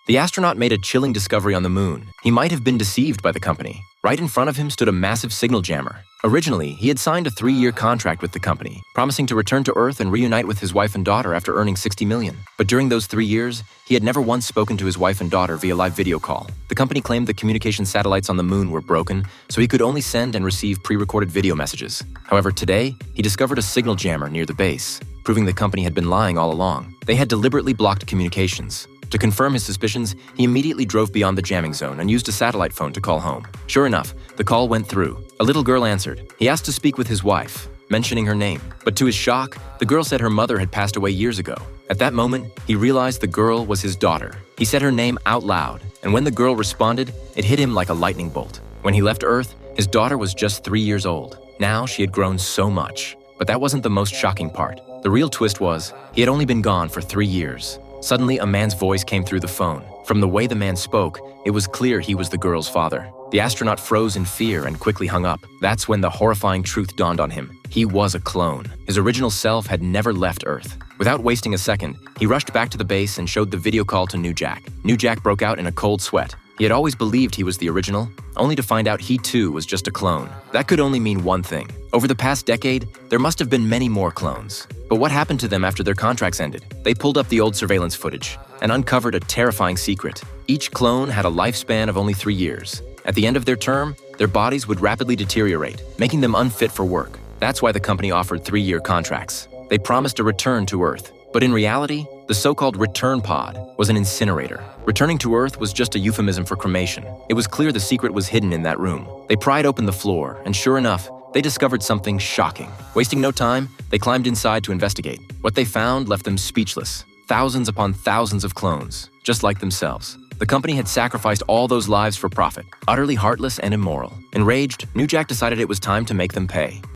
The astronaut made a chilling discovery on the moon. He might have been deceived by the company. Right in front of him stood a massive signal jammer. Originally, he had signed a 3-year contract with the company, promising to return to Earth and reunite with his wife and daughter after earning $60 million. But during those 3 years, he had never once spoken to his wife and daughter via live video call. The company claimed the communication satellites on the moon were broken, so he could only send and receive pre-recorded video messages. However, today, he discovered a signal jammer near the base, proving the company had been lying all along. They had deliberately blocked communications. To confirm his suspicions, he immediately drove beyond the jamming zone and used a satellite phone to call home. Sure enough, the call went through. A little girl answered. He asked to speak with his wife, mentioning her name. But to his shock, the girl said her mother had passed away years ago. At that moment, he realized the girl was his daughter. He said her name out loud, and when the girl responded, it hit him like a lightning bolt. When he left Earth, his daughter was just 3 years old. Now she had grown so much. But that wasn't the most shocking part. The real twist was, he had only been gone for 3 years. Suddenly, a man's voice came through the phone. From the way the man spoke, it was clear he was the girl's father. The astronaut froze in fear and quickly hung up. That's when the horrifying truth dawned on him. He was a clone. His original self had never left Earth. Without wasting a second, he rushed back to the base and showed the video call to New Jack. New Jack broke out in a cold sweat. He had always believed he was the original, only to find out he too was just a clone. That could only mean one thing. Over the past decade, there must have been many more clones. But what happened to them after their contracts ended? They pulled up the old surveillance footage and uncovered a terrifying secret. Each clone had a lifespan of only 3 years. At the end of their term, their bodies would rapidly deteriorate, making them unfit for work. That's why the company offered 3-year contracts. They promised a return to Earth. But in reality, the so-called return pod was an incinerator. Returning to Earth was just a euphemism for cremation. It was clear the secret was hidden in that room. They pried open the floor, and sure enough, they discovered something shocking. Wasting no time, they climbed inside to investigate. What they found left them speechless. Thousands upon thousands of clones, just like themselves. The company had sacrificed all those lives for profit, utterly heartless and immoral. Enraged, New Jack decided it was time to make them pay.